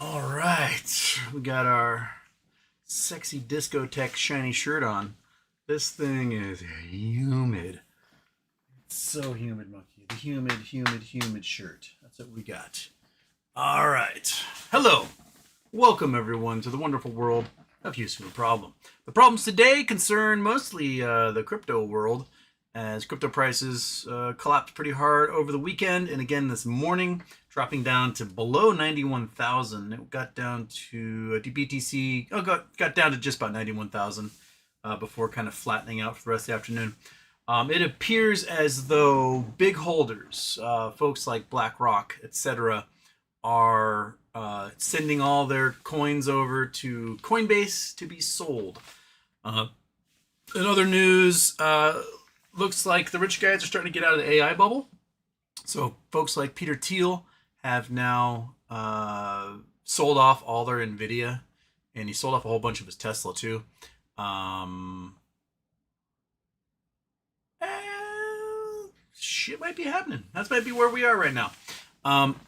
All right, we got our sexy discotheque shiny shirt on. This thing is humid. It's so humid, monkey. The humid shirt. That's what we got. All right. Hello. Welcome, everyone, to the wonderful world of Houston the Problem. The problems today concern mostly the crypto world, as crypto prices collapsed pretty hard over the weekend and again this morning, dropping down to below 91,000. It got down to BTC, got down to just about 91,000 before kind of flattening out for the rest of the afternoon. It appears as though big holders, folks like BlackRock, etc., are sending all their coins over to Coinbase to be sold. In other news, looks like the rich guys are starting to get out of the AI bubble. So folks like Peter Thiel have now sold off all their NVIDIA, and he sold off a whole bunch of his Tesla too. Shit might be happening. That might be where we are right now.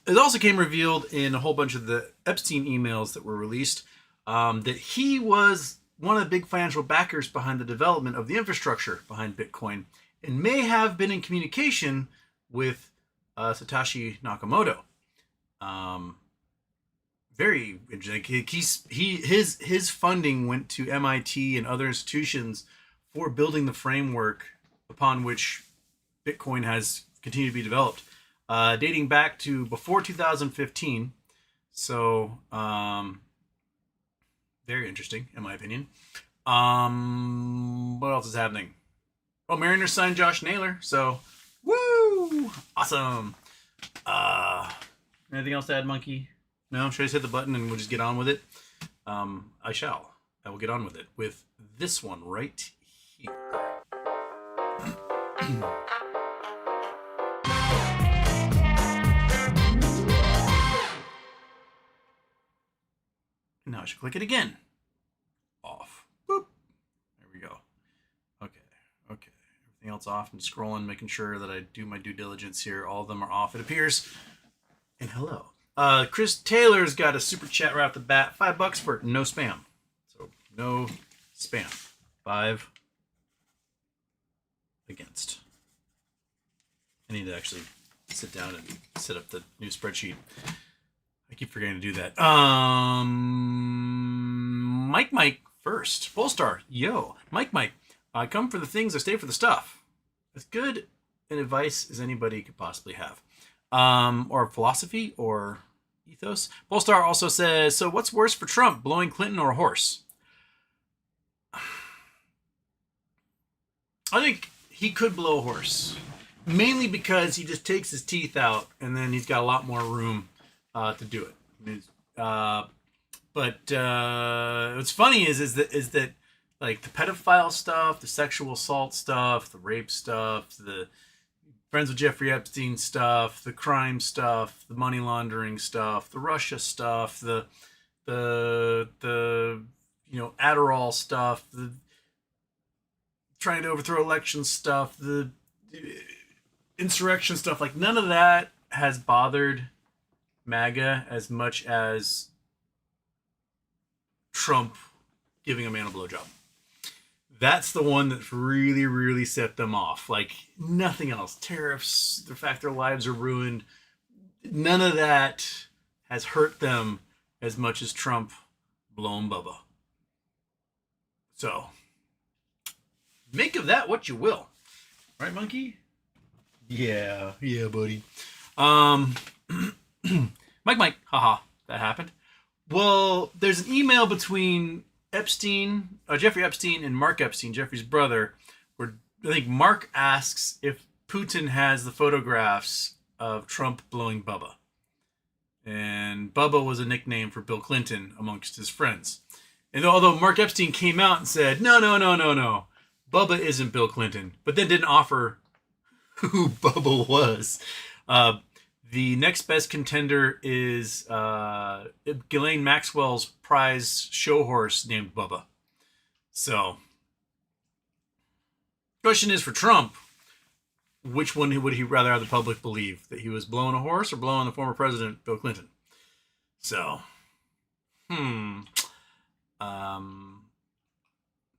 It also came revealed in a whole bunch of the Epstein emails that were released that he was one of the big financial backers behind the development of the infrastructure behind Bitcoin and may have been in communication with Satoshi Nakamoto. Very interesting. His funding went to MIT and other institutions for building the framework upon which Bitcoin has continued to be developed, dating back to before 2015. So, very interesting, in my opinion. What else is happening? Oh, Mariners signed Josh Naylor, so woo, awesome. Anything else to add, Monkey? No, should I just hit the button and we'll just get on with it? I shall. I will get on with it with this one right here. Now I should click it again. Off. Boop. There we go. Okay. Everything else off. I'm scrolling, making sure that I do my due diligence here. All of them are off, it appears. And hello. Chris Taylor's got a super chat right off the bat. $5 for no spam. So no spam. 5 against. I need to actually sit down and set up the new spreadsheet. I keep forgetting to do that. Mike first. Polestar, yo. Mike, I come for the things, I stay for the stuff. As good an advice as anybody could possibly have. Or philosophy or ethos. Polestar also says, so what's worse for Trump, blowing Clinton or a horse? I think he could blow a horse. Mainly because he just takes his teeth out and then he's got a lot more room to do it. But what's funny is that like the pedophile stuff, the sexual assault stuff, the rape stuff, the friends with Jeffrey Epstein stuff, the crime stuff, the money laundering stuff, the Russia stuff, the Adderall stuff, the trying to overthrow election stuff, the insurrection stuff, like none of that has bothered MAGA as much as Trump giving a man a blowjob. That's the one that really, really set them off. Like nothing else. Tariffs, the fact their lives are ruined, none of that has hurt them as much as Trump blowing Bubba. So, make of that what you will. Right, monkey? Yeah, buddy. Mike, haha, that happened. Well, there's an email between Jeffrey Epstein and Mark Epstein, Jeffrey's brother, where I think Mark asks if Putin has the photographs of Trump blowing Bubba. And Bubba was a nickname for Bill Clinton amongst his friends. And although Mark Epstein came out and said, no, Bubba isn't Bill Clinton, but then didn't offer who Bubba was. The next best contender is Ghislaine Maxwell's prize show horse named Bubba. So, question is for Trump, which one would he rather have the public believe? That he was blowing a horse or blowing the former president, Bill Clinton? So,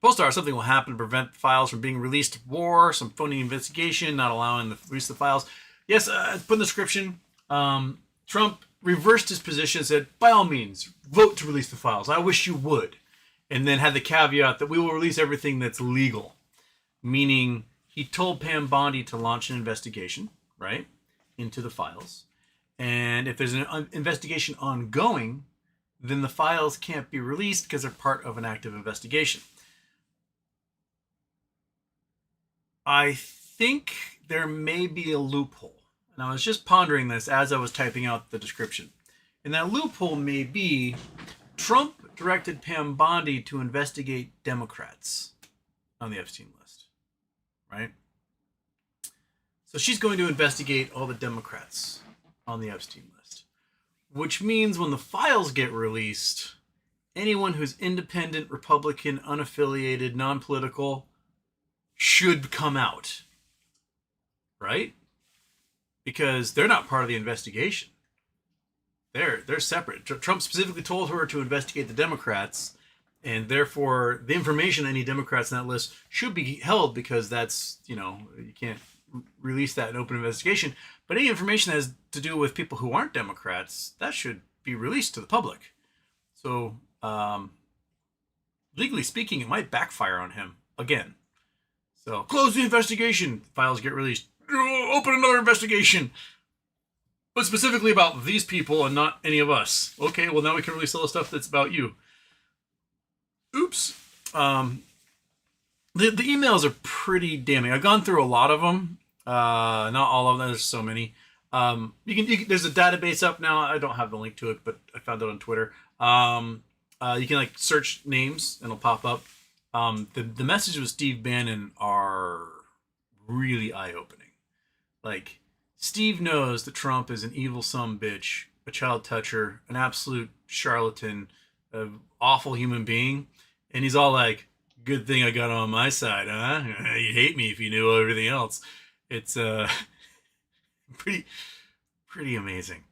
Polestar, something will happen to prevent the files from being released to war, some phony investigation, not allowing the release of the files. Yes, put in the description. Trump reversed his position and said, by all means, vote to release the files. I wish you would. And then had the caveat that we will release everything that's legal. Meaning he told Pam Bondi to launch an investigation, right, into the files. And if there's an investigation ongoing, then the files can't be released because they're part of an active investigation. I think there may be a loophole. And I was just pondering this as I was typing out the description. And that loophole may be Trump directed Pam Bondi to investigate Democrats on the Epstein list, right? So she's going to investigate all the Democrats on the Epstein list, which means when the files get released, anyone who's independent, Republican, unaffiliated, non-political should come out, right? Because they're not part of the investigation. They're separate. Trump specifically told her to investigate the Democrats, and therefore the information on any Democrats on that list should be held because that's, you can't release that in open investigation. But any information that has to do with people who aren't Democrats, that should be released to the public. So, legally speaking, it might backfire on him again. So, close the investigation. Files get released. Open another investigation. But specifically about these people and not any of us. Okay, well now we can release all the stuff that's about you. Oops. The emails are pretty damning. I've gone through a lot of them. Not all of them. There's so many. You can there's a database up now. I don't have the link to it, but I found it on Twitter. You can search names and it'll pop up. The messages with Steve Bannon are really eye-opening. Steve knows that Trump is an evil sumbitch, a child toucher, an absolute charlatan, an awful human being, and he's all like, "Good thing I got on my side, huh? You'd hate me if you knew everything else." It's pretty amazing.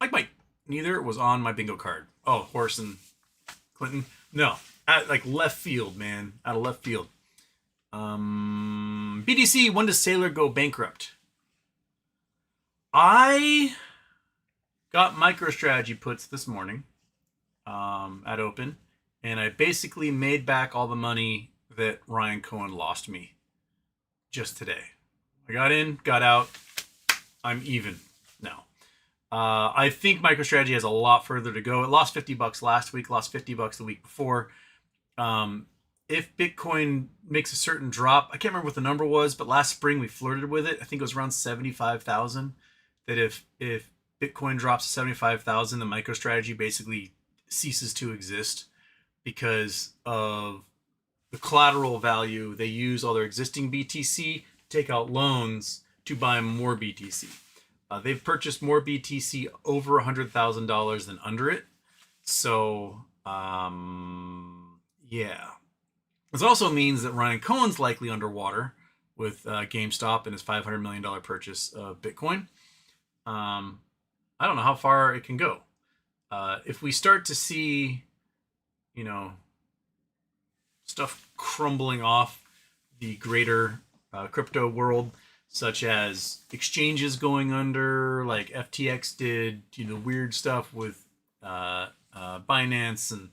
Mike, neither was on my bingo card. Oh, Horse and Clinton? No, left field, man, out of left field. BDC, when does Sailor go bankrupt? I got MicroStrategy puts this morning at open, and I basically made back all the money that Ryan Cohen lost me just today. I got in, got out. I'm even now. I think MicroStrategy has a lot further to go. It lost $50 last week, lost $50 the week before. If Bitcoin makes a certain drop, I can't remember what the number was, but last spring we flirted with it. I think it was around 75,000. That if Bitcoin drops to 75,000, the MicroStrategy basically ceases to exist because of the collateral value. They use all their existing BTC, take out loans to buy more BTC. They've purchased more BTC over $100,000 than under it. So, yeah. This also means that Ryan Cohen's likely underwater with GameStop and his $500 million purchase of Bitcoin. I don't know how far it can go. If we start to see, stuff crumbling off the greater crypto world, such as exchanges going under, like FTX did, weird stuff with Binance, and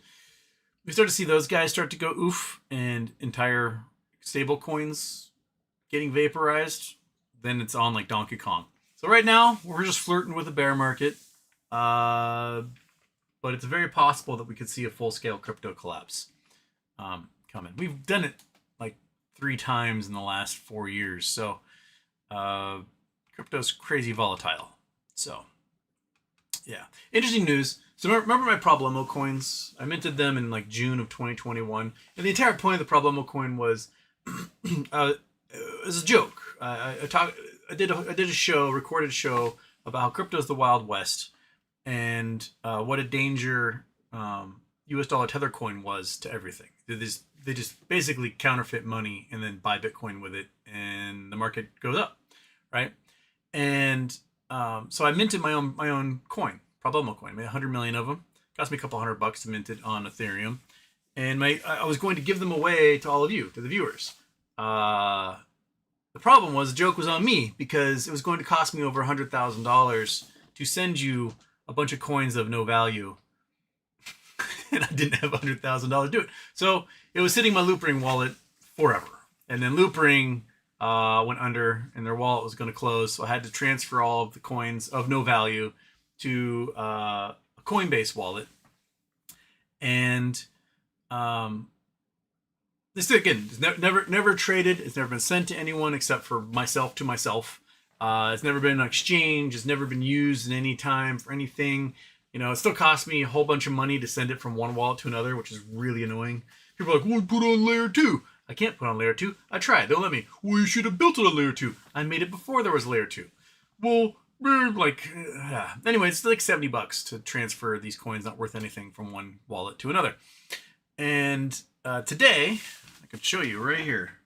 we start to see those guys start to go oof, and entire stable coins getting vaporized, then it's on like Donkey Kong. So right now, we're just flirting with a bear market, but it's very possible that we could see a full-scale crypto collapse coming. We've done it like 3 times in the last 4 years, so crypto's crazy volatile. So, yeah. Interesting news. So remember my Problemo coins? I minted them in like June of 2021. And the entire point of the Problemo coin was it was a joke. I did a show, recorded a show about how crypto is the Wild West and what a danger US dollar tether coin was to everything. They just basically counterfeit money and then buy Bitcoin with it, and the market goes up, right? And So I minted my own coin, Problemo coin. I made 100 million of them. Cost me a couple $100 to mint it on Ethereum, and I was going to give them away to all of you, to the viewers. The problem was the joke was on me because it was going to cost me over $100,000 to send you a bunch of coins of no value, and I didn't have $100,000 to do it. So it was sitting in my Loopring wallet forever, and then Loopring went under, and their wallet was going to close. So I had to transfer all of the coins of no value to a Coinbase wallet, and this again is never traded. It's never been sent to anyone except for myself to myself. It's never been an exchange. It's never been used in any time for anything. You know, it still costs me a whole bunch of money to send it from one wallet to another, which is really annoying. People are like, well, put on layer 2. I can't put on layer 2. I tried. Don't let me. Well, you should have built it on layer 2. I made it before there was layer 2. Well, anyway, it's like $70 to transfer these coins, not worth anything, from one wallet to another. And today, I can show you right here.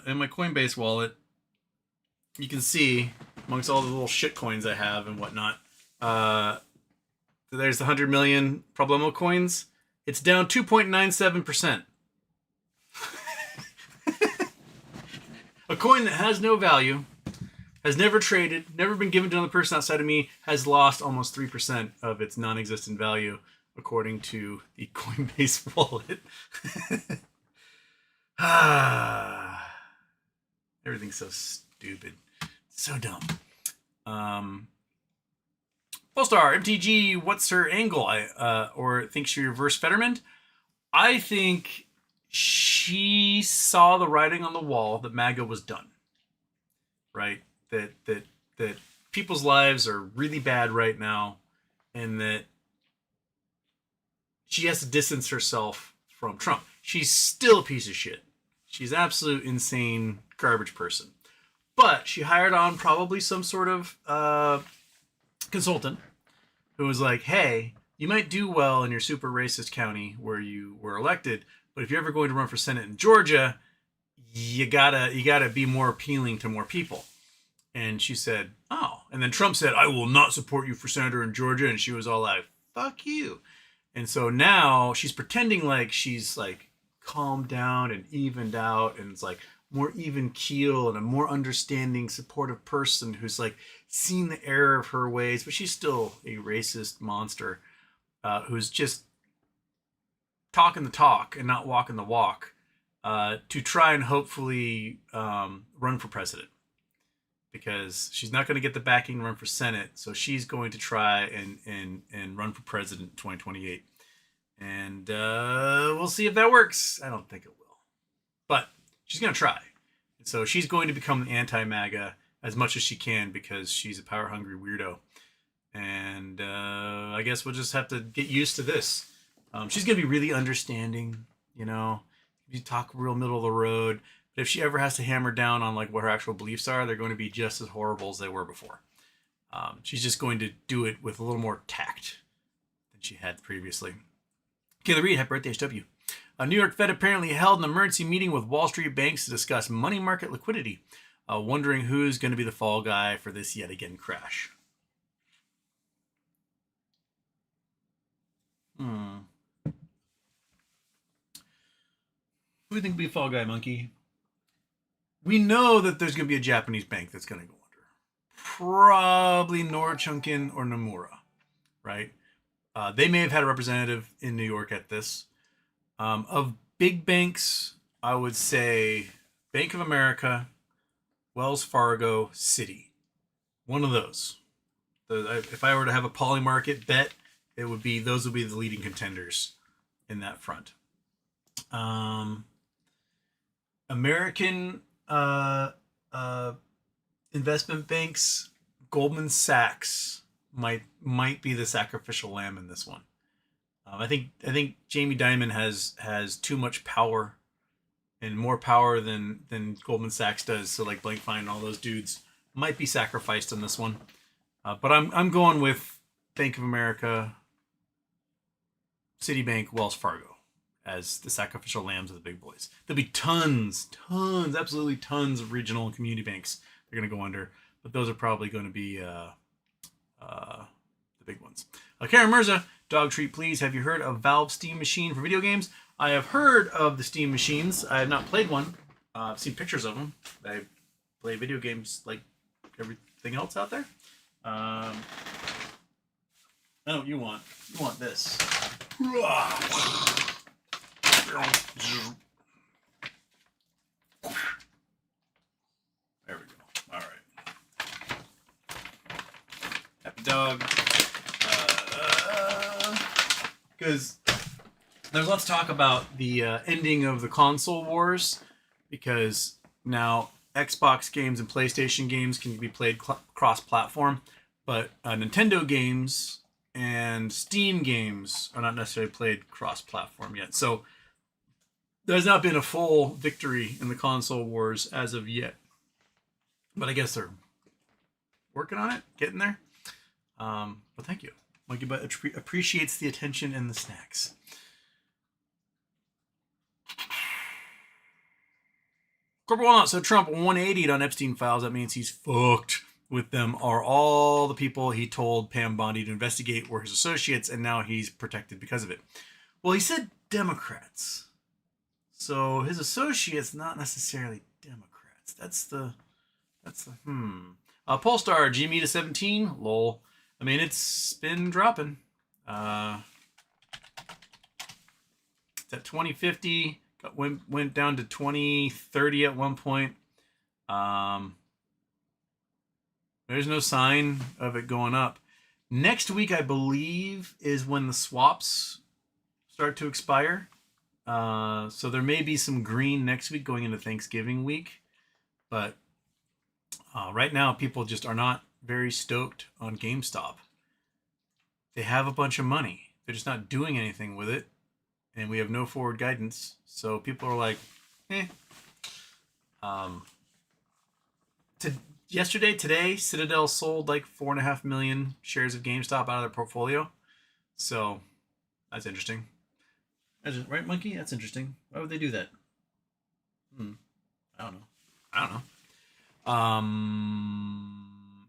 In my Coinbase wallet, you can see amongst all the little shit coins I have and whatnot, there's the 100 million Problemo coins. It's down 2.97%. A coin that has no value, has never traded, never been given to another person outside of me, has lost almost 3% of its non-existent value, according to the Coinbase wallet. Everything's so stupid. So dumb. Polestar, MTG, what's her angle? Or thinks she reverse Fetterman? I think she saw the writing on the wall that MAGA was done. Right? That people's lives are really bad right now, and that she has to distance herself from Trump. She's still a piece of shit. She's an absolute insane garbage person. But she hired on probably some sort of consultant who was like, hey, you might do well in your super racist county where you were elected, but if you're ever going to run for Senate in Georgia, you gotta be more appealing to more people. And she said, oh. And then Trump said, I will not support you for senator in Georgia. And she was all like, fuck you. And so now she's pretending like she's like calmed down and evened out, and it's like more even keel and a more understanding, supportive person who's like seen the error of her ways, but she's still a racist monster who's just talking the talk and not walking the walk to try and hopefully run for president, because she's not going to get the backing to run for Senate. So she's going to try and run for president in 2028. And we'll see if that works. I don't think it will, but she's going to try. And so she's going to become the anti-MAGA as much as she can, because she's a power-hungry weirdo. And I guess we'll just have to get used to this. She's going to be really understanding, you know. You talk real middle of the road. But if she ever has to hammer down on like what her actual beliefs are, they're going to be just as horrible as they were before. She's just going to do it with a little more tact than she had previously. Kayla Reed, happy birthday, HW. New York Fed apparently held an emergency meeting with Wall Street banks to discuss money market liquidity, wondering who's going to be the fall guy for this yet again crash. Who do you think will be the fall guy, Monkey? We know that there's going to be a Japanese bank that's going to go under. Probably Norchunkin or Nomura, right? They may have had a representative in New York at this. Of big banks, I would say Bank of America, Wells Fargo, Citi. One of those. If I were to have a Polymarket bet, those would be the leading contenders in that front. American investment banks, Goldman Sachs might be the sacrificial lamb in this one. I think Jamie Dimon has too much power, and more power than Goldman Sachs does. So like Blake Fine and all those dudes might be sacrificed in this one. But I'm going with Bank of America, Citibank, Wells Fargo as the sacrificial lambs of the big boys. There'll be tons, absolutely tons of regional and community banks they're going to go under, but those are probably going to be the big ones. Karen Mirza, dog treat please. Have you heard of Valve Steam Machine for video games? I have heard of the Steam machines. I have not played one. I've seen pictures of them. I play video games like everything else out there. I know what you want. You want this. There we go. All right. Happy dog. Because there's lots of talk about the ending of the console wars, because now Xbox games and PlayStation games can be played cross-platform, but Nintendo games and Steam games are not necessarily played cross-platform yet. So there's not been a full victory in the console wars as of yet, but I guess they're working on it, getting there. But thank you. Monkey Butt appreciates the attention and the snacks. Corporal Walnut, so Trump 180'd on Epstein files. That means he's fucked with them. Are all the people he told Pam Bondi to investigate were his associates, and now he's protected because of it. Well, he said Democrats. So his associates, not necessarily Democrats. That's the Polestar, GME to 17, lol. I mean, it's been dropping. It's at 2050. Went down to 2030 at one point. There's no sign of it going up. Next week, I believe, is when the swaps start to expire. So there may be some green next week going into Thanksgiving week. But right now, people just are not very stoked on GameStop. They have a bunch of money. They're just not doing anything with it. And we have no forward guidance. So people are like, eh. Today, Citadel sold like 4.5 million shares of GameStop out of their portfolio. So that's interesting. Right, Monkey? That's interesting. Why would they do that? I don't know.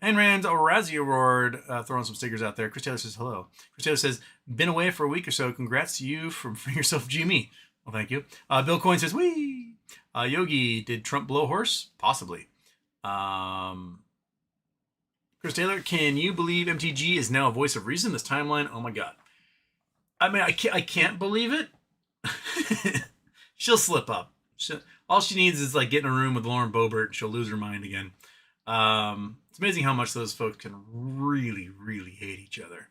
And Rand Razzie Award throwing some stickers out there. Chris Taylor says hello. Chris Taylor says, been away for a week or so. Congrats to you for freeing yourself, Jimmy. Well, thank you. Bill Coyne says, wee. Yogi, did Trump blow a horse? Possibly. Chris Taylor, can you believe MTG is now a voice of reason? This timeline, oh my god. I mean, I can't believe it. She'll slip up. All she needs is like get in a room with Lauren Boebert and she'll lose her mind again. It's amazing how much those folks can really, really hate each other.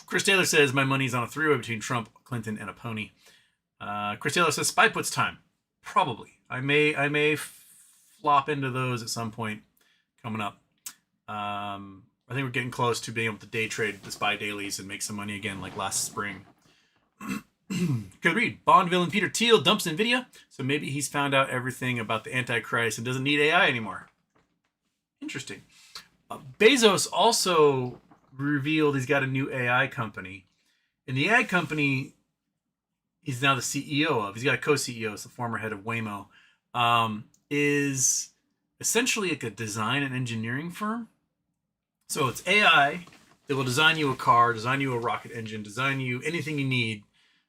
Chris Taylor says, my money's on a three-way between Trump, Clinton, and a pony. Chris Taylor says, Spy Puts time. Probably. I may flop into those at some point coming up. I think we're getting close to being able to day trade the Spy dailies and make some money again like last spring. Good read. Bond villain Peter Thiel dumps NVIDIA, so maybe he's found out everything about the Antichrist and doesn't need AI anymore. Interesting. Bezos also revealed he's got a new AI company. And the AI company he's now the CEO of, he's got a co-CEO, it's the former head of Waymo, is essentially like a design and engineering firm. So it's AI that will design you a car, design you a rocket engine, design you anything you need.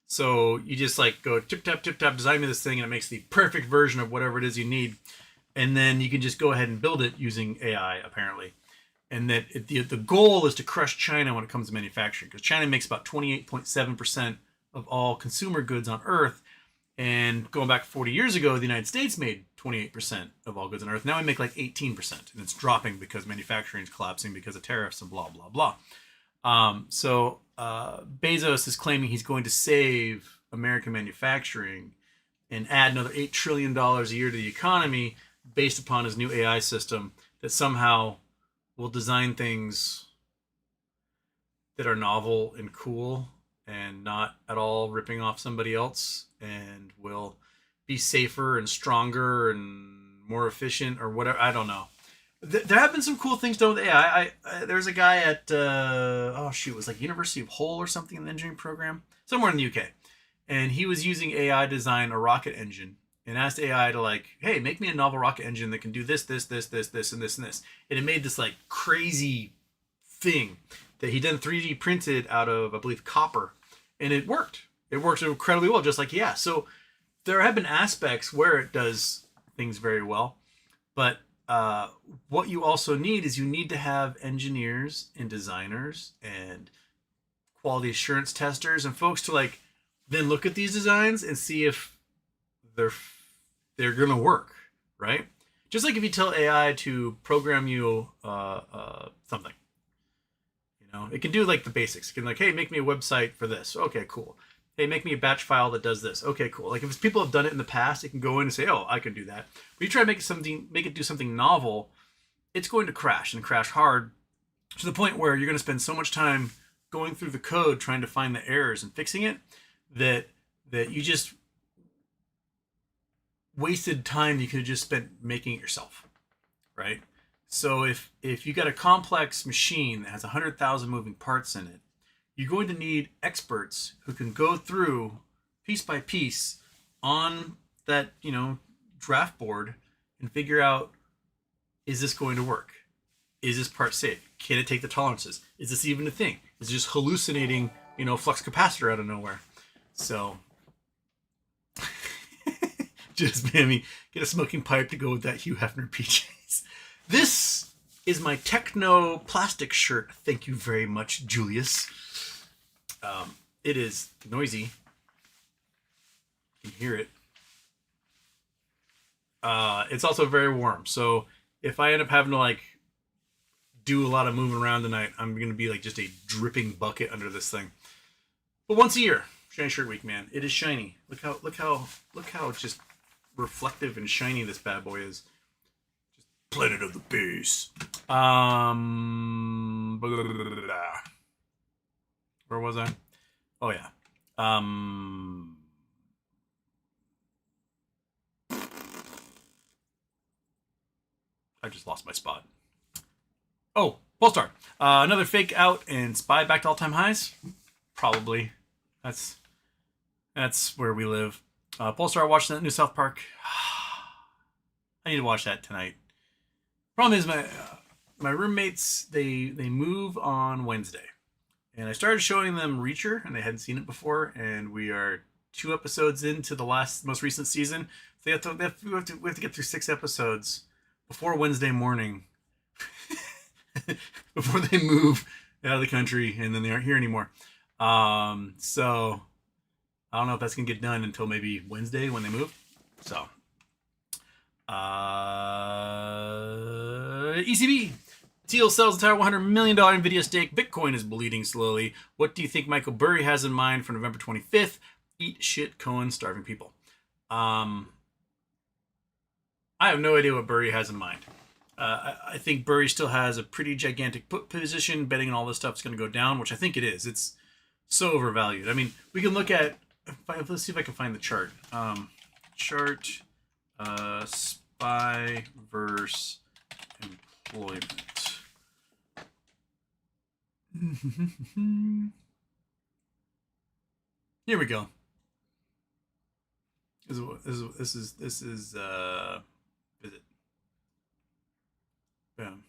So you just like go tip tap, design me this thing, and it makes the perfect version of whatever it is you need. And then you can just go ahead and build it using AI, apparently. And that the goal is to crush China when it comes to manufacturing, because China makes about 28.7% of all consumer goods on Earth. And going back 40 years ago, the United States made 28% of all goods on Earth. Now we make like 18%, and it's dropping because manufacturing is collapsing because of tariffs and blah, blah, blah. So Bezos is claiming he's going to save American manufacturing and add another $8 trillion a year to the economy based upon his new AI system that somehow will design things that are novel and cool and not at all ripping off somebody else, and will be safer and stronger and more efficient or whatever. I don't know. There have been some cool things done with AI. There's a guy at it was like University of Hull or something in the engineering program somewhere in the UK, and he was using AI to design a rocket engine and asked AI to like, hey, make me a novel rocket engine that can do this, this, this, this, this, and this, and this, and it made this like crazy thing that he then 3D printed out of, I believe, copper, and it worked. It works incredibly well, just like yeah. So there have been aspects where it does things very well, but what you also need is you need to have engineers and designers and quality assurance testers and folks to like then look at these designs and see if they're gonna work, right? Just like if you tell AI to program you something, you know, it can do like the basics. It can like, hey, make me a website for this. Okay, cool. Hey, make me a batch file that does this. Okay, cool. Like if people have done it in the past, it can go in and say, oh, I can do that. But you try to make it do something novel, it's going to crash and crash hard to the point where you're going to spend so much time going through the code trying to find the errors and fixing it that you just wasted time you could have just spent making it yourself, right? So if you got a complex machine that has 100,000 moving parts in it, you're going to need experts who can go through piece by piece on that, you know, draft board and figure out, is this going to work? Is this part safe? Can it take the tolerances? Is this even a thing? Is it just hallucinating, you know, flux capacitor out of nowhere? So just maybe get a smoking pipe to go with that Hugh Hefner PJs. This is my techno plastic shirt. Thank you very much, Julius. It is noisy. You can hear it. It's also very warm. So if I end up having to like do a lot of moving around tonight, I'm going to be like just a dripping bucket under this thing. But once a year, Shiny Shirt Week, man. It is shiny. Look how just reflective and shiny this bad boy is. Just Planet of the Beast. Where was I? Oh yeah. I just lost my spot. Oh, Polestar. Another fake out and SPY back to all-time highs? Probably. That's where we live. Polestar, watching that new South Park. I need to watch that tonight. Problem is my roommates, they move on Wednesday. And I started showing them Reacher, and they hadn't seen it before, and we are 2 episodes into the most recent season. So we have to get through 6 episodes before Wednesday morning, before they move out of the country, and then they aren't here anymore. So I don't know if that's gonna get done until maybe Wednesday when they move. So ECB. Teal sells entire $100 million Nvidia stake. Bitcoin is bleeding slowly. What do you think Michael Burry has in mind for November 25th? Eat shit, Cohen, starving people. I have no idea what Burry has in mind. I think Burry still has a pretty gigantic put position, betting on all this stuff is going to go down, which I think it is. It's so overvalued. I mean, we can look at, let's see if I can find the chart. Chart, SPY versus employment. Here we go. This is visit. Boom.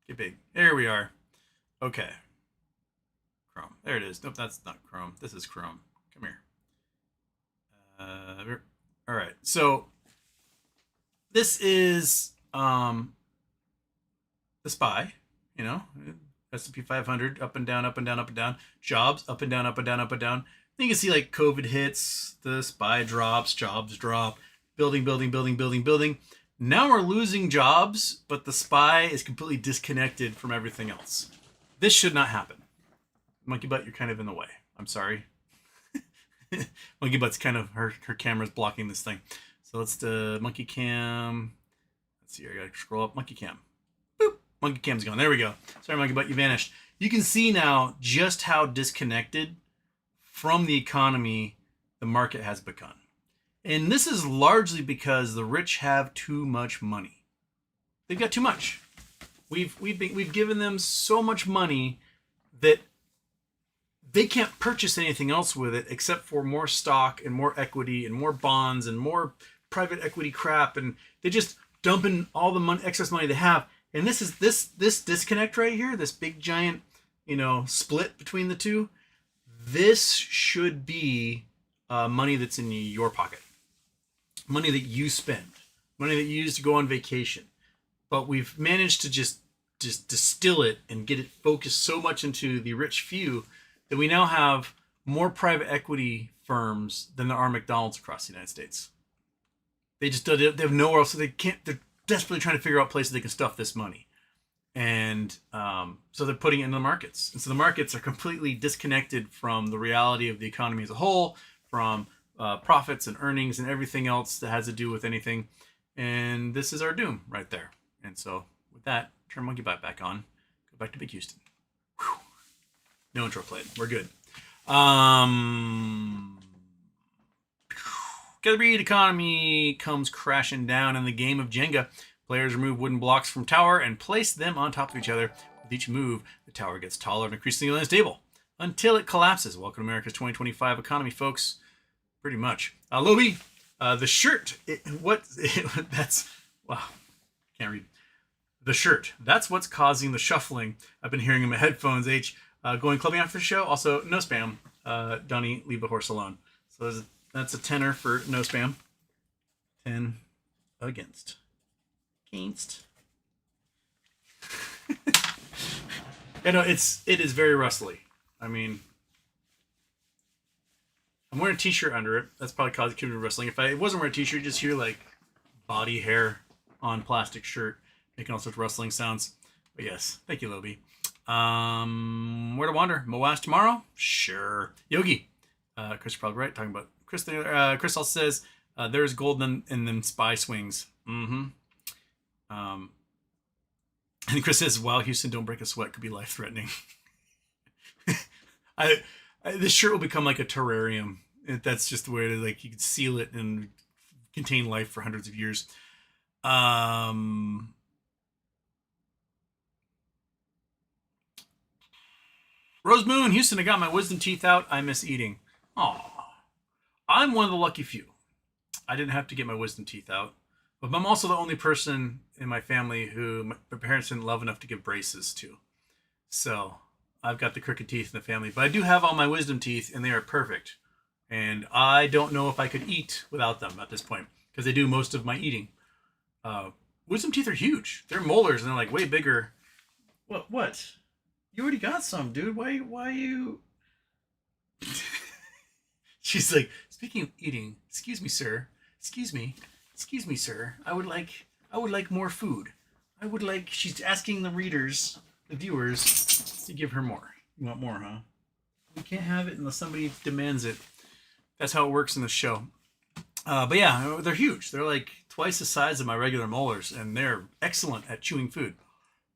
Get big. There we are. Okay. Chrome. There it is. Nope, that's not Chrome. This is Chrome. Come here. All right. So this is the SPY. You know, S&P 500 up and down, up and down, up and down. Jobs up and down, up and down, up and down. Then you can see like COVID hits, the SPY drops, jobs drop, building, building, building, building, building. Now we're losing jobs, but the SPY is completely disconnected from everything else. This should not happen. Monkey Butt, you're kind of in the way. I'm sorry. Monkey Butt's kind of, her camera's blocking this thing. So let's do Monkey Cam. Let's see here, I gotta scroll up. Monkey Cam. Boop. Monkey Cam's gone. There we go. Sorry, Monkey Butt, you vanished. You can see now just how disconnected from the economy the market has become. And this is largely because the rich have too much money. They've got too much. We've given them so much money that they can't purchase anything else with it except for more stock and more equity and more bonds and more private equity crap, and they just dumping all the money, excess money they have. And this disconnect right here, this big giant, split between the two. This should be money that's in your pocket, money that you spend, money that you use to go on vacation. But we've managed to just distill it and get it focused so much into the rich few that we now have more private equity firms than there are McDonald's across the United States. They have nowhere else, so they're desperately trying to figure out places they can stuff this money. And so they're putting it into the markets. And so the markets are completely disconnected from the reality of the economy as a whole, from profits and earnings and everything else that has to do with anything. And this is our doom right there. And so with that, turn Monkey Bite back on. Go back to Big Houston. Whew. No intro played. We're good. Gotta read. Economy comes crashing down in the game of Jenga. Players remove wooden blocks from tower and place them on top of each other. With each move, the tower gets taller and increasingly unstable until it collapses. Welcome to America's 2025 economy, folks. Pretty much. Lobby, the shirt. That's wow. Can't read. The shirt. That's what's causing the shuffling. I've been hearing in my headphones. Going clubbing after the show. Also, no spam. Donnie, leave the horse alone. So that's a tenner for no spam. 10 against. Against. It is very rustly. I mean, I'm wearing a t-shirt under it. That's probably caused it to be rustling. If I wasn't wearing a t-shirt, you just hear like body hair on plastic shirt making all sorts of rustling sounds. But yes, thank you, Lobi. Where to wander? Moash tomorrow? Sure. Yogi. Chris, you're probably right. Talking about Chris there. Chris also says there's gold in them spy swings. Mm-hmm. And Chris says, "Wow, Houston, don't break a sweat. Could be life threatening." This shirt will become like a terrarium. That's just the way it is. Like you could seal it and contain life for hundreds of years. Rose Moon, Houston, I got my wisdom teeth out. I miss eating. Aw. I'm one of the lucky few. I didn't have to get my wisdom teeth out. But I'm also the only person in my family who my parents didn't love enough to give braces to. So I've got the crooked teeth in the family. But I do have all my wisdom teeth, and they are perfect. And I don't know if I could eat without them at this point, because they do most of my eating. Wisdom teeth are huge. They're molars, and they're like way bigger. What? You already got some, dude. Why you... She's like, speaking of eating, excuse me, sir. Excuse me, sir. I would like more food. She's asking the readers, the viewers, to give her more. You want more, huh? We can't have it unless somebody demands it. That's how it works in the show. But yeah, they're huge. They're like twice the size of my regular molars, and they're excellent at chewing food.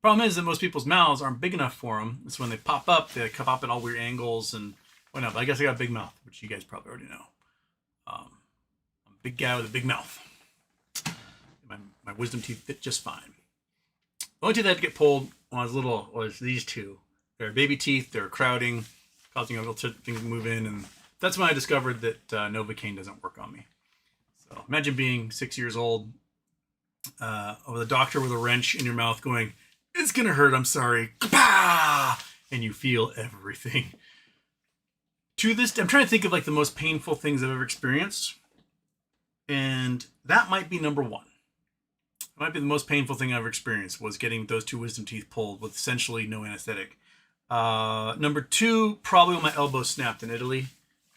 Problem is that most people's mouths aren't big enough for them. It's when they pop up, they come up at all weird angles and whatnot. But I guess I got a big mouth, which you guys probably already know. I'm a big guy with a big mouth. My wisdom teeth fit just fine. The only teeth I had to get pulled when I was little was these two. They're baby teeth. They're crowding, causing a little thing to move in. And that's when I discovered that Novocaine doesn't work on me. So imagine being 6 years old with a doctor with a wrench in your mouth going, "It's going to hurt, I'm sorry." And you feel everything. To this, I'm trying to think of like the most painful things I've ever experienced. And that might be number one. It might be the most painful thing I've ever experienced was getting those two wisdom teeth pulled with essentially no anesthetic. Number two, probably when my elbow snapped in Italy when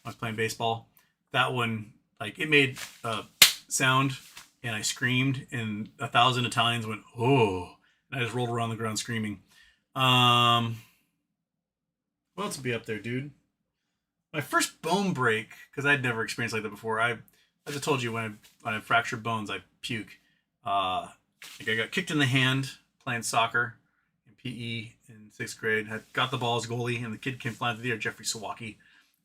I was playing baseball. That one, like it made a sound and I screamed and 1,000 Italians went, "Oh." And I just rolled around the ground screaming. What else would be up there, dude? My first bone break, because I'd never experienced like that before. As I told you, when I fractured bones, I puke. I got kicked in the hand playing soccer in PE in 6th grade. I got the ball as goalie, and the kid came flying through the air, Jeffrey Sawaki.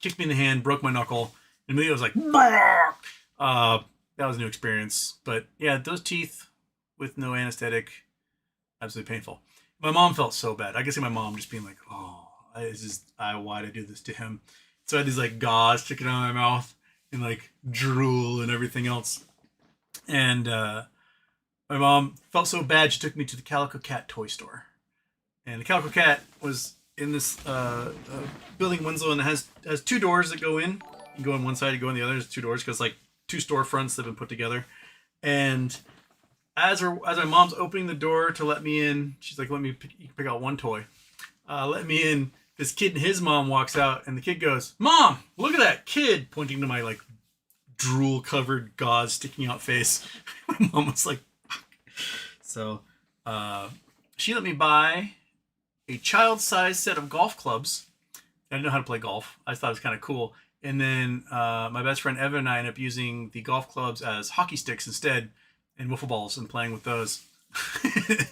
Kicked me in the hand, broke my knuckle. And immediately I was like, that was a new experience. But yeah, those teeth with no anesthetic, absolutely painful. My mom felt so bad. I could see my mom just being like, "Oh, why'd I do this to him?" So I had these like gauze sticking out of my mouth and like drool and everything else. And my mom felt so bad she took me to the Calico Cat toy store. And the Calico Cat was in this building in Winslow, and it has two doors that go in. You go on one side, you go on the other. There's two doors because like two storefronts that have been put together. And as my mom's opening the door to let me in, she's like, "Let me pick out one toy." Let me in. This kid and his mom walks out, and the kid goes, "Mom, look at that kid," pointing to my like drool-covered gauze sticking out face. My mom was like, "Fuck." So she let me buy a child-sized set of golf clubs. I didn't know how to play golf. I thought it was kind of cool. And then my best friend Evan and I ended up using the golf clubs as hockey sticks instead, and wiffle balls, and playing with those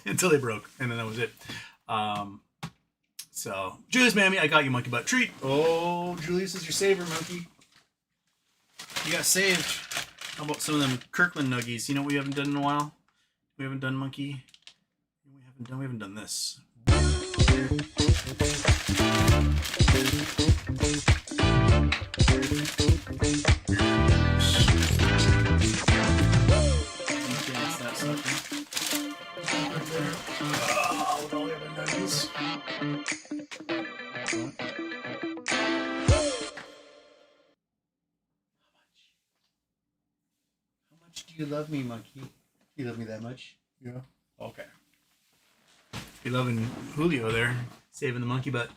until they broke, and then that was it. So, Julius, mammy, I got you monkey butt treat. Oh, Julius is your saver, monkey. You got saved. How about some of them Kirkland nuggies? You know what we haven't done in a while? We haven't done monkey. We haven't done this. Do you love me, monkey? You love me that much? Yeah. Okay. You're loving Julio there, saving the monkey butt.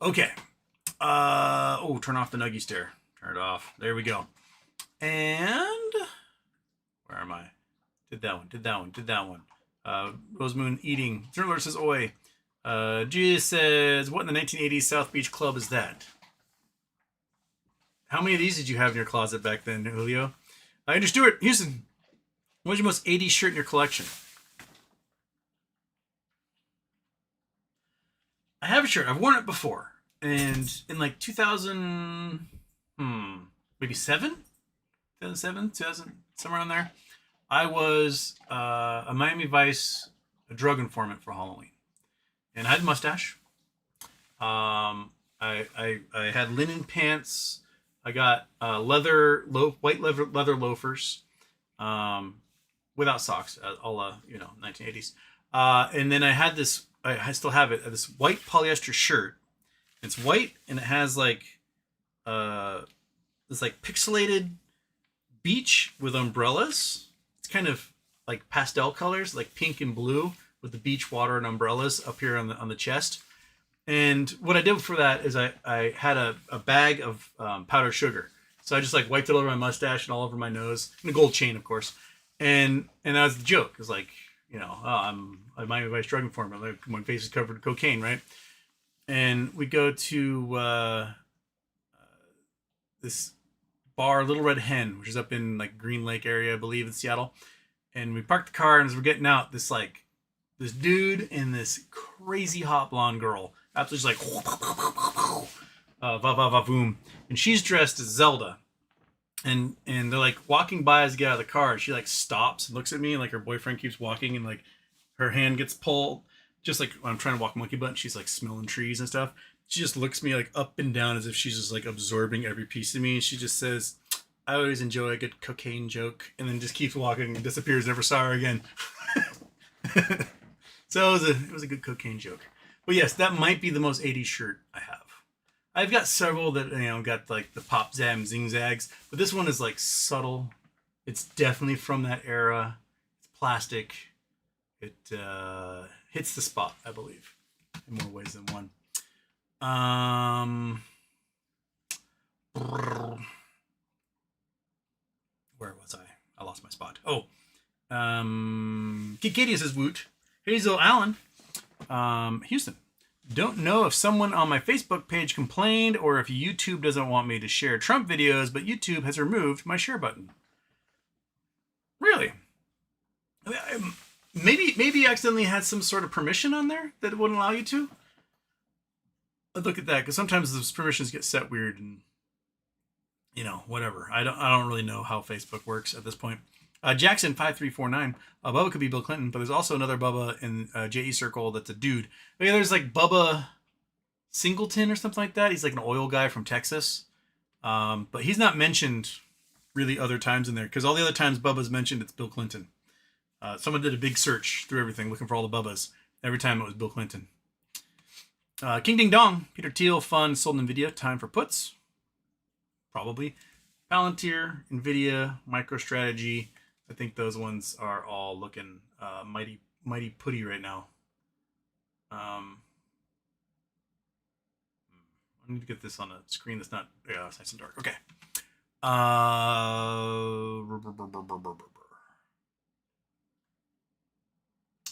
Okay. Turn off the nuggy stare. Turn it off. There we go. And where am I? Did that one. Rosemoon eating. Zerler says, "Oi." Gia says, "What in the 1980s South Beach Club is that?" How many of these did you have in your closet back then, Julio? Andrew Stewart, Houston, what's your most 80s shirt in your collection? I have a shirt. I've worn it before. And in like 2000, maybe 2007, somewhere around there, I was a Miami Vice drug informant for Halloween. And I had a mustache. I had linen pants. I got white leather loafers, without socks, all 1980s. And then I had this. I still have it. This white polyester shirt. It's white and it has like this like pixelated beach with umbrellas. It's kind of like pastel colors, like pink and blue, with the beach water and umbrellas up here on the chest. And what I did for that is I had a bag of powdered sugar. So I just like wiped it over my mustache and all over my nose, and a gold chain, of course. And that was the joke. It was like, I'm a Miami Vice drug informant. Like, my face is covered in cocaine, right? And we go to this bar, Little Red Hen, which is up in like Green Lake area, I believe, in Seattle. And we parked the car, and as we're getting out, this dude and this crazy hot blonde girl, absolutely just like va va va boom, and she's dressed as Zelda, and they're like walking by as we get out of the car, and she like stops and looks at me, and like her boyfriend keeps walking, and like her hand gets pulled, just like I'm trying to walk monkey butt, and she's like smelling trees and stuff. She just looks me like up and down as if she's just like absorbing every piece of me, and she just says, "I always enjoy a good cocaine joke," and then just keeps walking and disappears. Never saw her again. So it was a good cocaine joke. But yes, that might be the most 80s shirt I have. I've got several that, got like the pop zam zing zags, but this one is like subtle. It's definitely from that era. It's plastic. It hits the spot, I believe, in more ways than one. Where was I? I lost my spot. Oh, Katie says woot. Hazel Allen, Houston. Don't know if someone on my Facebook page complained or if YouTube doesn't want me to share Trump videos, but YouTube has removed my share button. Really? Maybe you accidentally had some sort of permission on there that it wouldn't allow you to. Let's look at that, because sometimes those permissions get set weird and whatever. I don't really know how Facebook works at this point. Jackson 5349. Bubba could be Bill Clinton, but there's also another Bubba in JE Circle that's a dude. Okay, there's like Bubba Singleton or something like that. He's like an oil guy from Texas. But he's not mentioned really other times in there, because all the other times Bubba's mentioned, it's Bill Clinton. Someone did a big search through everything looking for all the Bubbas. Every time it was Bill Clinton. King Ding Dong. Peter Thiel, fun, sold NVIDIA. Time for puts. Probably. Palantir, NVIDIA, MicroStrategy. I think those ones are all looking mighty putty right now. I need to get this on a screen that's not it's nice and dark. Okay.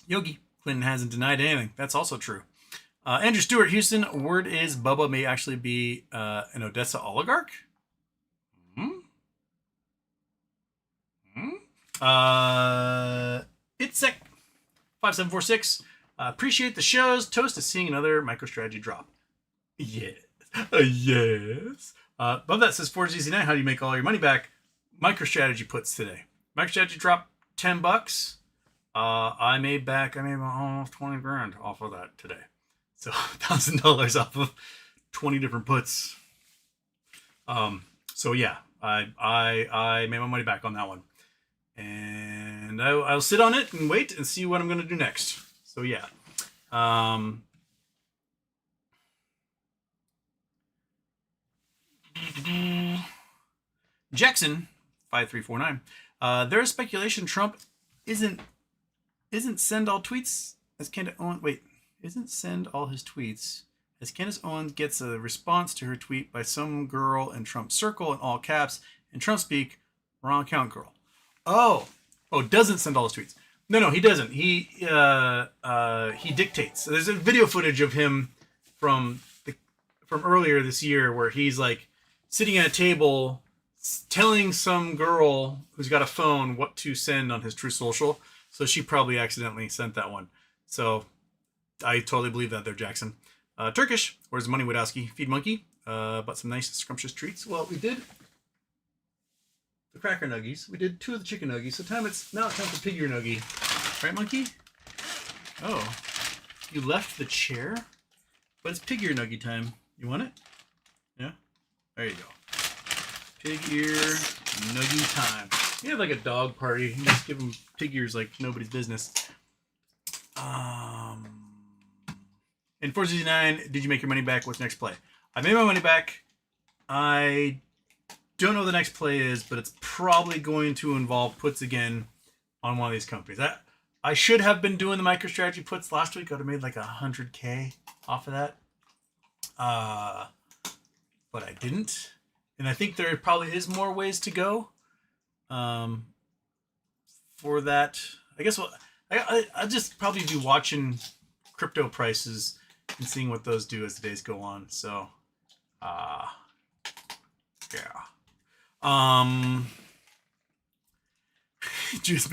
Yogi. Clinton hasn't denied anything. That's also true. Andrew Stewart, Houston. Word is Bubba may actually be an Odessa oligarch. It's sec 5746. Appreciate the shows. Toast to seeing another MicroStrategy drop. Yes. Yes. Above that says 4GZ9. How do you make all your money back? MicroStrategy puts today. MicroStrategy dropped $10. I made almost 20 grand off of that today. So $1,000 off of 20 different puts. So yeah, I made my money back on that one. And I'll sit on it and wait and see what I'm going to do next. So yeah. Jackson 5349. There's speculation Trump isn't send all tweets as Candace Owens. Wait, isn't send all his tweets as Candace Owens gets a response to her tweet by some girl in Trump's circle in all caps. In Trump speak, wrong account, girl. Oh, doesn't send all his tweets. No, he doesn't. He dictates. So there's a video footage of him from earlier this year where he's like sitting at a table telling some girl who's got a phone what to send on his True Social. So she probably accidentally sent that one. So I totally believe that there, Jackson. Turkish, where's the money, Wadowski? Feed Monkey, bought some nice scrumptious treats. Well, we did the cracker nuggies. We did 2 of the chicken nuggies. So now it's time for pig ear nuggie. Right, Monkey? Oh, you left the chair? But it's pig ear nuggie time. You want it? Yeah? There you go. Pig ear nuggie time. You have like a dog party. You just give them pig ears like nobody's business. And 409, did you make your money back? What's next play? I made my money back. I don't know what the next play is, but it's probably going to involve puts again on one of these companies. I should have been doing the MicroStrategy puts last week. I would have made like $100K off of that. But I didn't. And I think there probably is more ways to go for that. I guess I'll just probably be watching crypto prices and seeing what those do as the days go on. So, yeah. Juice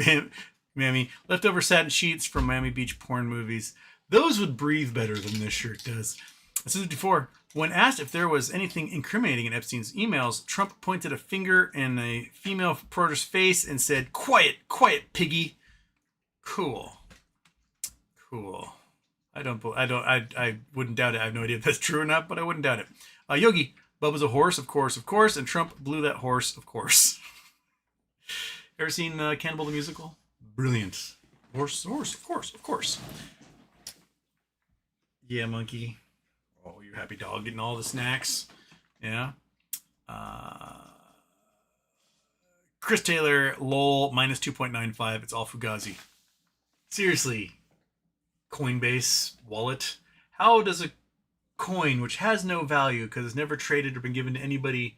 Mammy. Leftover satin sheets from Miami Beach porn movies. Those would breathe better than this shirt does. As I said before, when asked if there was anything incriminating in Epstein's emails, Trump pointed a finger in a female reporter's face and said, "Quiet, quiet, piggy." Cool. I wouldn't doubt it. I have no idea if that's true or not, but I wouldn't doubt it. Yogi, Bubba's a horse, of course, and Trump blew that horse, of course. Ever seen Cannibal the Musical? Brilliant. Horse, of course. Yeah, Monkey. Oh, you happy dog getting all the snacks. Yeah. Chris Taylor, lol, minus 2.95. It's all Fugazi. Seriously, Coinbase wallet. How does a coin, which has no value because it's never traded or been given to anybody,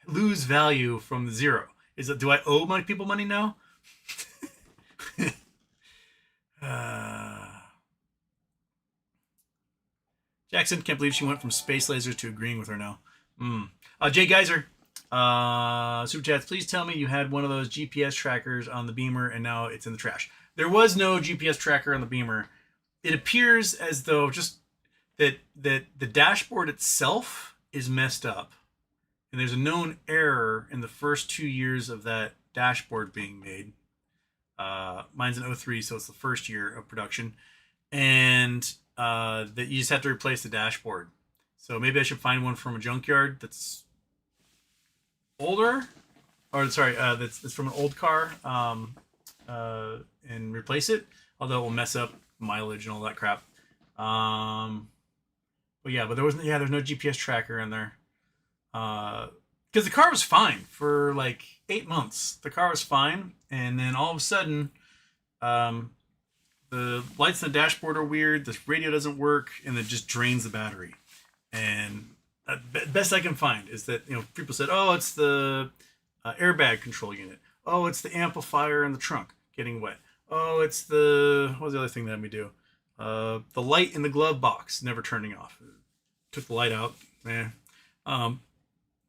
lose value from zero? Do I owe my people money now? Jackson, can't believe she went from space lasers to agreeing with her now. Jay Geyser, super chats, please tell me you had one of those GPS trackers on the Beamer and now it's in the trash. There was no GPS tracker on the Beamer. It appears as though just that the dashboard itself is messed up. And there's a known error in the first 2 years of that dashboard being made. Mine's an 03, so it's the first year of production. And that you just have to replace the dashboard. So maybe I should find one from a junkyard that's older, or sorry, that's from an old car, and replace it. Although it will mess up mileage and all that crap. But yeah, but there's no GPS tracker in there. Because the car was fine for like 8 months. The car was fine, and then all of a sudden, the lights on the dashboard are weird. The radio doesn't work, and it just drains the battery. And best I can find is that people said, "Oh, it's the airbag control unit. Oh, it's the amplifier in the trunk getting wet. Oh, it's what was the other thing that we do? The light in the glove box never turning off. Took the light out. The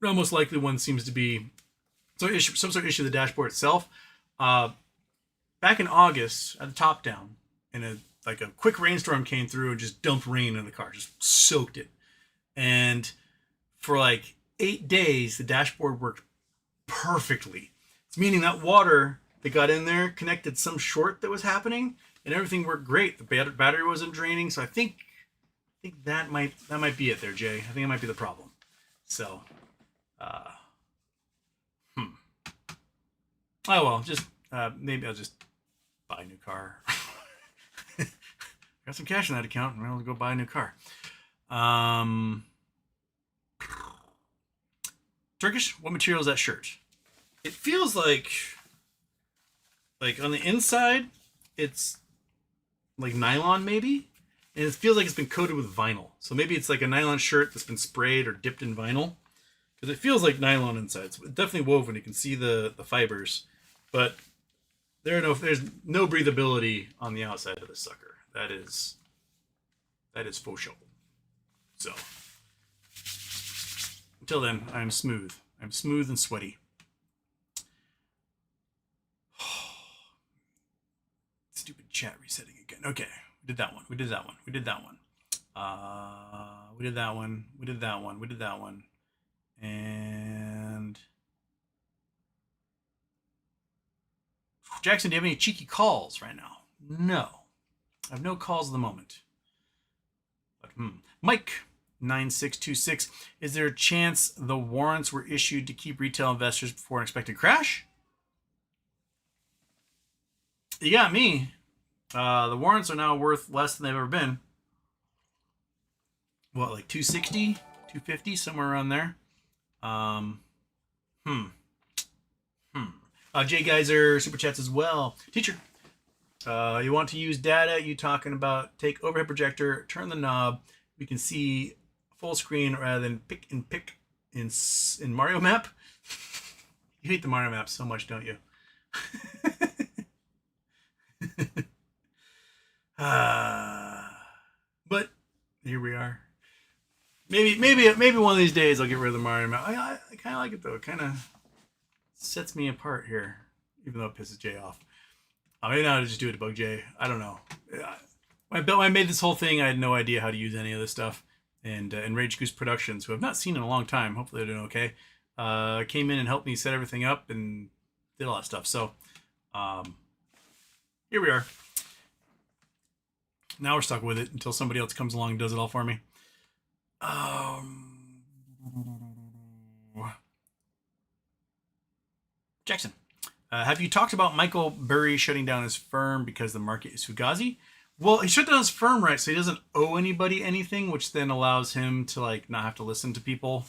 most likely one seems to be some sort of issue with the dashboard itself. Back in August, at the top down, and a quick rainstorm came through and just dumped rain in the car, just soaked it. And for like 8 days, the dashboard worked perfectly. It's meaning that water that got in there connected some short that was happening, and everything worked great. The battery wasn't draining, so I think that might be it there, Jay. I think it might be the problem. So, oh well, just maybe I'll just buy a new car. Got some cash in that account, and I'll go buy a new car. Turkish, what material is that shirt? It feels like on the inside, it's like nylon maybe, and it feels like it's been coated with vinyl. So maybe it's like a nylon shirt that's been sprayed or dipped in vinyl, because it feels like nylon inside. It's definitely woven. You can see the fibers, but there's no breathability on the outside of the sucker. That is faux show. So until then, I'm smooth. I'm smooth and sweaty. Stupid chat resetting again. Okay, we did that one. We did that one. We did that one. We did that one. We did that one. We did that one. And Jackson, do you have any cheeky calls right now? No, I have no calls at the moment. But Mike 9626, is there a chance the warrants were issued to keep retail investors before an expected crash? You got me. The warrants are now worth less than they've ever been. What, like 260, 250, somewhere around there. Jay Geyser super chats as well. Teacher, you want to use data? You talking about take overhead projector, turn the knob. We can see full screen rather than pick in Mario Map. You hate the Mario Map so much, don't you? But here we are. Maybe one of these days I'll get rid of the Mario Map. I kind of like it though. It kind of sets me apart here, even though it pisses Jay off. Maybe I'll just do it to bug Jay. I don't know. When I made this whole thing, I had no idea how to use any of this stuff. And Rage Goose Productions, who I've not seen in a long time, hopefully they're doing okay, came in and helped me set everything up and did a lot of stuff. So here we are. Now we're stuck with it until somebody else comes along and does it all for me. Jackson, have you talked about Michael Burry shutting down his firm because the market is fugazi? Well, he shut down his firm, right? So he doesn't owe anybody anything, which then allows him to like not have to listen to people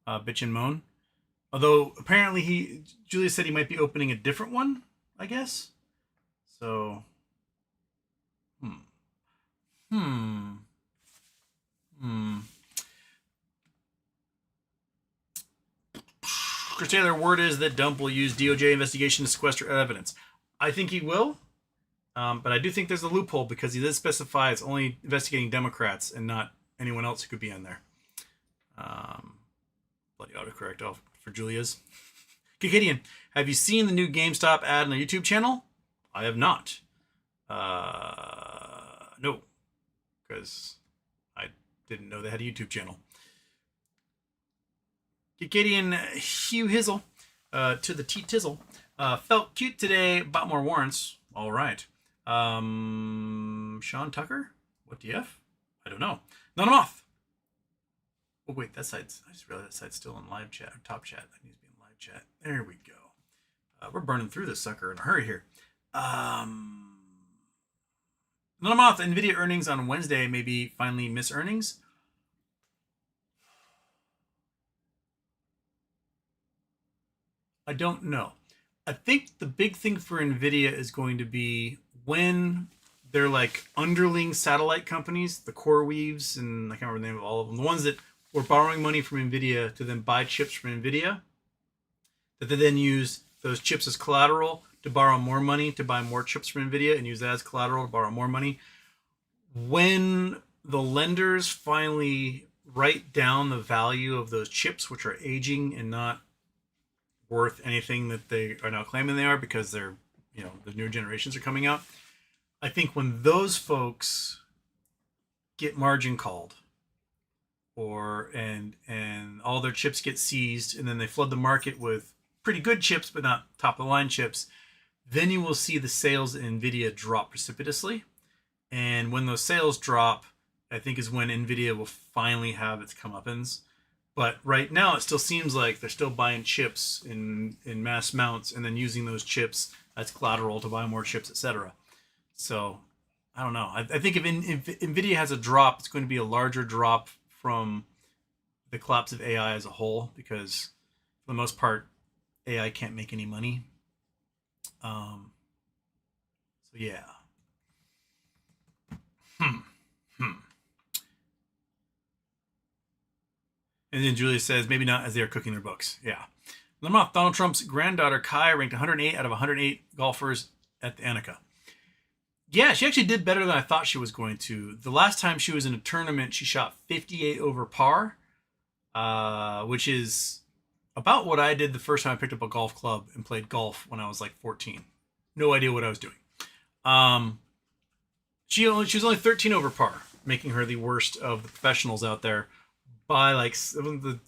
bitch and moan. Although apparently Julia said he might be opening a different one, I guess. So, Chris Taylor, word is that Dump will use DOJ investigation to sequester evidence. I think he will, but I do think there's a loophole because he does specify it's only investigating Democrats and not anyone else who could be on there. Bloody autocorrect off for Julia's. Kikadian, have you seen the new GameStop ad on the YouTube channel? I have not. No, because I didn't know they had a YouTube channel. Kikadian Hugh Hizzle, to the T-Tizzle. Felt cute today. Bought more warrants. All right. Sean Tucker. What DF? I don't know. None off. Oh wait, that site's. I just realized that site's still in live chat, top chat. That needs to be in live chat. There we go. We're burning through this sucker in a hurry here. None off. Nvidia earnings on Wednesday. Maybe finally miss earnings. I don't know. I think the big thing for Nvidia is going to be when they're like underling satellite companies, the CoreWeaves, and I can't remember the name of all of them, the ones that were borrowing money from Nvidia to then buy chips from Nvidia, that they then use those chips as collateral to borrow more money to buy more chips from Nvidia and use that as collateral to borrow more money. When the lenders finally write down the value of those chips, which are aging and not worth anything that they are now claiming they are because they're, the newer generations are coming out. I think when those folks get margin called and all their chips get seized and then they flood the market with pretty good chips but not top of the line chips, then you will see the sales in Nvidia drop precipitously. And when those sales drop, I think is when Nvidia will finally have its comeuppance. But right now, it still seems like they're still buying chips in mass amounts and then using those chips as collateral to buy more chips, etc. So, I don't know. I think if Nvidia has a drop, it's going to be a larger drop from the collapse of AI as a whole, because for the most part, AI can't make any money. So, yeah. And then Julia says, maybe not as they are cooking their books. Yeah. Lemont, Donald Trump's granddaughter, Kai, ranked 108 out of 108 golfers at the Annika. Yeah, she actually did better than I thought she was going to. The last time she was in a tournament, she shot 58 over par, which is about what I did the first time I picked up a golf club and played golf when I was like 14. No idea what I was doing. She was only 13 over par, making her the worst of the professionals out there by like the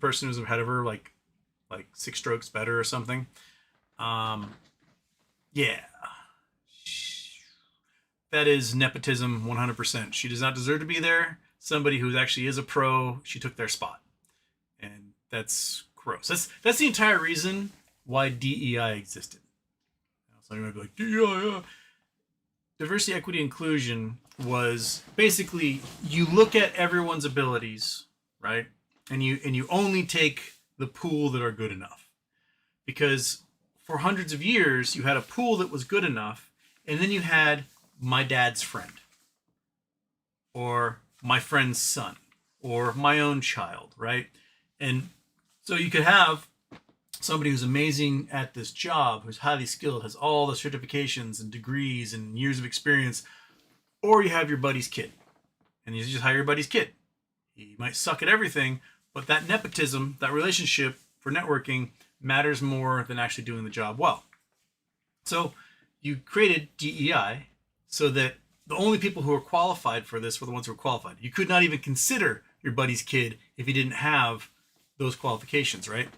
person who's ahead of her like 6 strokes better or something. Yeah, that is nepotism 100%. She does not deserve to be there. Somebody who actually is a pro, she took their spot, and that's gross. That's the entire reason why DEI existed. So you might be like, DEI, diversity, equity, inclusion was basically you look at everyone's abilities, right? And you only take the pool that are good enough. Because for hundreds of years, you had a pool that was good enough, and then you had my dad's friend, or my friend's son, or my own child, right? And so you could have somebody who's amazing at this job, who's highly skilled, has all the certifications and degrees and years of experience, or you have your buddy's kid, and you just hire your buddy's kid. He might suck at everything, but that nepotism, that relationship for networking matters more than actually doing the job well. So you created DEI so that the only people who were qualified for this were the ones who were qualified. You could not even consider your buddy's kid if he didn't have those qualifications, right?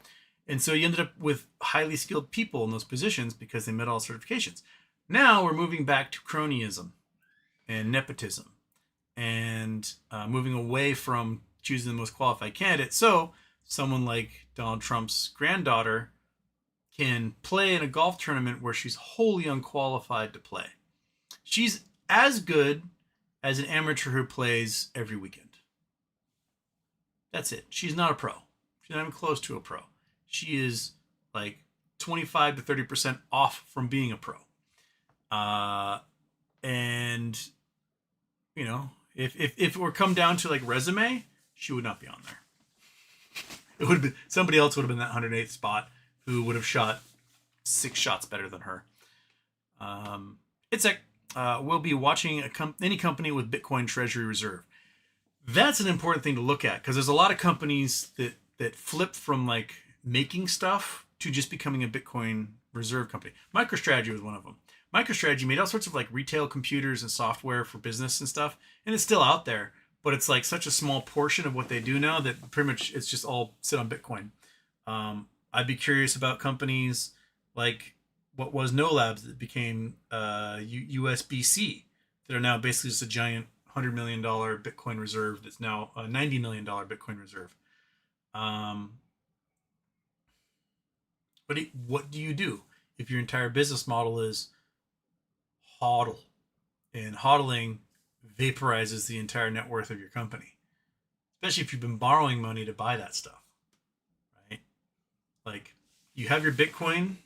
And so you ended up with highly skilled people in those positions because they met all certifications. Now we're moving back to cronyism and nepotism and moving away from choosing the most qualified candidate. So someone like Donald Trump's granddaughter can play in a golf tournament where she's wholly unqualified to play. She's as good as an amateur who plays every weekend. That's it. She's not a pro. She's not even close to a pro. She is like 25 to 30% off from being a pro. And, if it were come down to like resume, she would not be on there. It would have been somebody else would have been that 108th spot who would have shot 6 shots better than her. It's like we'll be watching any company with Bitcoin Treasury Reserve. That's an important thing to look at because there's a lot of companies that flip from like making stuff to just becoming a Bitcoin reserve company. MicroStrategy was one of them. MicroStrategy made all sorts of like retail computers and software for business and stuff, and it's still out there, but it's like such a small portion of what they do now that pretty much it's just all sit on Bitcoin. I'd be curious about companies like what was No Labs that became USBC, that are now basically just a giant $100 million Bitcoin reserve that's now a $90 million Bitcoin reserve. But what do you do if your entire business model is hodl? And hodling vaporizes the entire net worth of your company, especially if you've been borrowing money to buy that stuff, right? Like, you have your Bitcoin,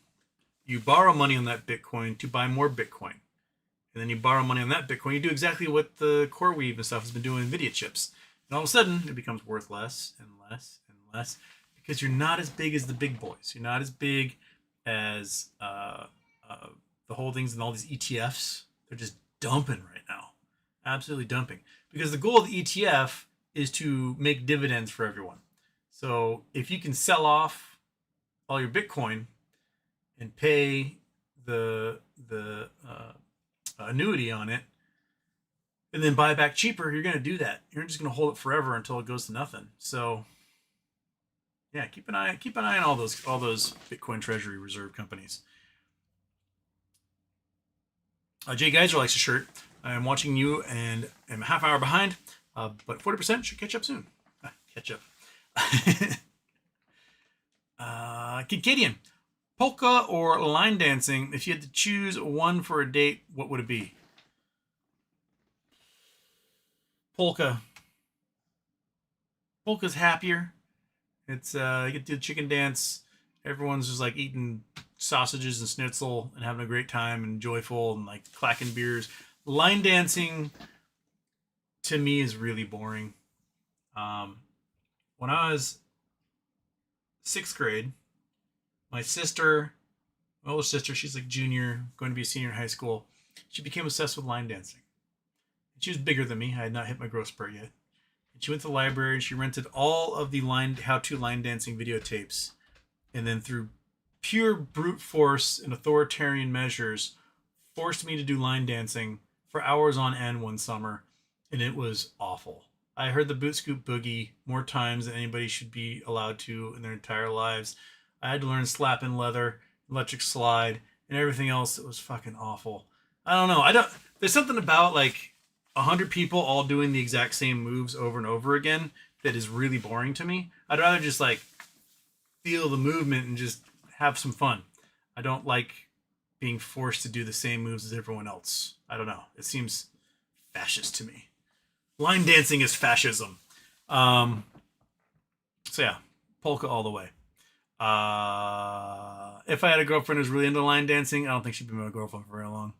you borrow money on that Bitcoin to buy more Bitcoin. And then you borrow money on that Bitcoin. You do exactly what the CoreWeave and stuff has been doing with NVIDIA chips. And all of a sudden, it becomes worth less and less and less because you're not as big as the big boys. You're not as big as the holdings and all these ETFs. They're just dumping right now. Absolutely dumping. Because the goal of the ETF is to make dividends for everyone. So if you can sell off all your Bitcoin and pay the annuity on it and then buy back cheaper, you're going to do that. You're just going to hold it forever until it goes to nothing. So yeah, keep an eye on all those Bitcoin Treasury Reserve companies. Jay Geyser likes a shirt. I'm watching you and am a half hour behind, but 40% should catch up soon. Catch up. Kidkadian, polka or line dancing? If you had to choose one for a date, what would it be? Polka. Polka's happier. It's you get to do the chicken dance. Everyone's just like eating sausages and schnitzel and having a great time and joyful and like clacking beers. Line dancing to me is really boring. When I was 6th grade, my sister, my older sister, she's like junior, going to be a senior in high school. She became obsessed with line dancing. She was bigger than me. I had not hit my growth spurt yet. And she went to the library and she rented all of the how-to line dancing videotapes. And then through pure brute force and authoritarian measures, forced me to do line dancing for hours on end one summer. And it was awful. I heard the boot scoop boogie more times than anybody should be allowed to in their entire lives. I had to learn slap and leather, electric slide, and everything else that was fucking awful. I don't know. There's something about like 100 people all doing the exact same moves over and over again that is really boring to me. I'd rather just like feel the movement and just have some fun. I don't like being forced to do the same moves as everyone else. I don't know. It seems fascist to me. Line dancing is fascism. So yeah, polka all the way. If I had a girlfriend who's really into line dancing, I don't think she'd be my girlfriend for very long.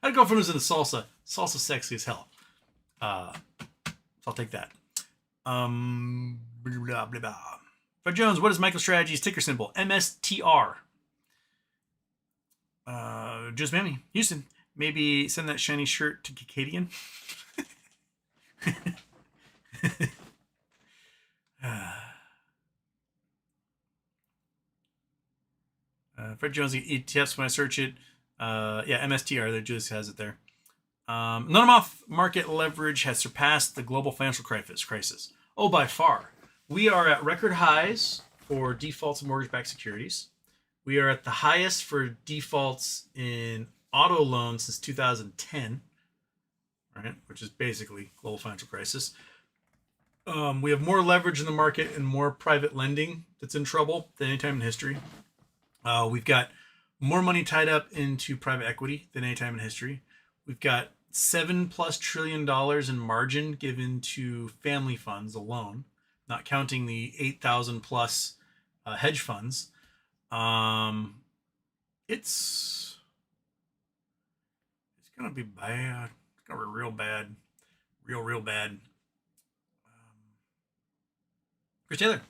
I had a girlfriend who's into salsa. Salsa's sexy as hell. So I'll take that. Blah, blah, blah. Fred Jones, what is MicroStrategy's ticker symbol? MSTR. Just Mammy, Houston. Maybe send that shiny shirt to Kikadian. Fred Jones ETFs when I search it. Yeah, MSTR, that just has it there. None-off market leverage has surpassed the global financial crisis. Oh, by far. We are at record highs for defaults in mortgage-backed securities. We are at the highest for defaults in auto loans since 2010, right? Which is basically global financial crisis. We have more leverage in the market and more private lending that's in trouble than any time in history. We've got more money tied up into private equity than any time in history. We've got $7+ trillion in margin given to family funds alone, not counting the 8,000 plus hedge funds. It's gonna be bad. It's gonna be real bad, real bad. Chris Taylor,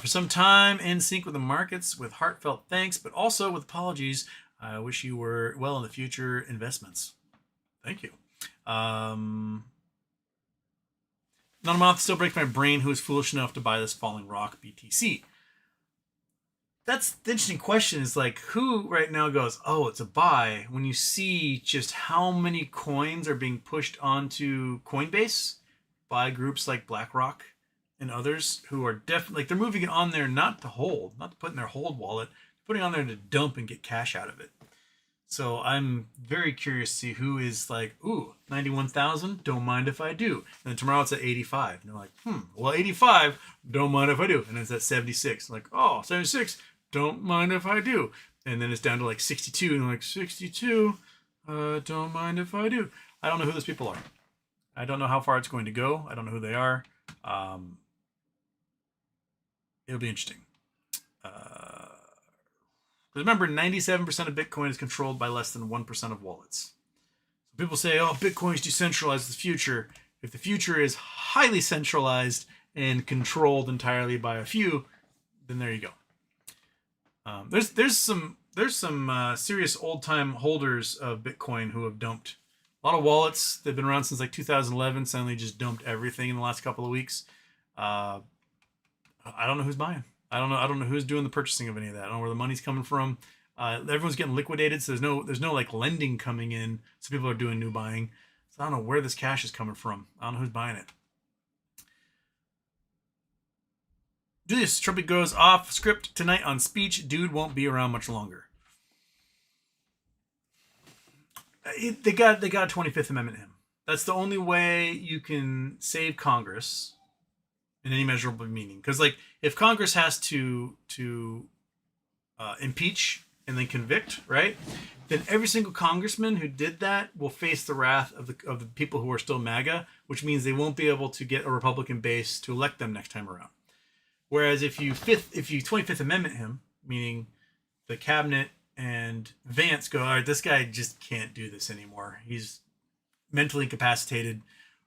for some time in sync with the markets, with heartfelt thanks, but also with apologies. I wish you were well in the future investments. Thank you. Nonamouth still breaks my brain. Who is foolish enough to buy this falling rock BTC? That's the interesting question, is like, who right now goes, oh, it's a buy, when you see just how many coins are being pushed onto Coinbase by groups like BlackRock and others who are definitely, like, they're moving it on there not to hold, not to put in their hold wallet, putting on there to dump and get cash out of it. So I'm very curious to see who is like, ooh, 91,000, don't mind if I do. And then tomorrow it's at 85. And they're like, well, 85, don't mind if I do. And it's at 76. I'm like, oh, 76, don't mind if I do. And then it's down to like 62. And I'm like, 62, don't mind if I do. I don't know who those people are. I don't know how far it's going to go. I don't know who they are. It'll be interesting. Remember, 97% of Bitcoin is controlled by less than 1% of wallets. So people say, oh, Bitcoin is decentralized, the future. If the future is highly centralized and controlled entirely by a few, then there you go. There's some serious old-time holders of Bitcoin who have dumped a lot of wallets. They've been around since like 2011, suddenly just dumped everything in the last couple of weeks. I don't know who's buying. I don't know who's doing the purchasing of any of that. I don't know where the money's coming from. Everyone's getting liquidated, so there's no like lending coming in. So people are doing new buying. So I don't know where this cash is coming from. I don't know who's buying it. Julius, trumpet goes off script tonight on speech. Dude won't be around much longer. They got a 25th Amendment him. That's the only way you can save Congress in any measurable meaning. Because like if Congress has to impeach and then convict, right? Then every single congressman who did that will face the wrath of the people who are still MAGA, which means they won't be able to get a Republican base to elect them next time around. Whereas if you 25th Amendment him, meaning the cabinet and Vance go, all right, this guy just can't do this anymore. He's mentally incapacitated.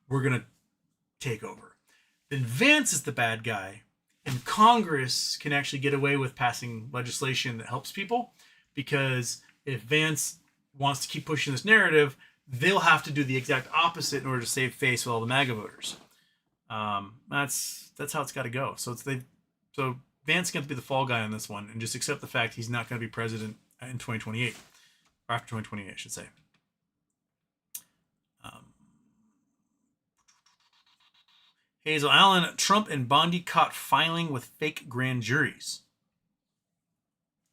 We're going to take over. Then Vance is the bad guy, and Congress can actually get away with passing legislation that helps people, because if Vance wants to keep pushing this narrative, they'll have to do the exact opposite in order to save face with all the MAGA voters. That's how it's got to go. So Vance got to be the fall guy on this one, and just accept the fact he's not going to be president in 2028, or after 2028, I should say. Hazel Allen, Trump and Bondi caught filing with fake grand juries.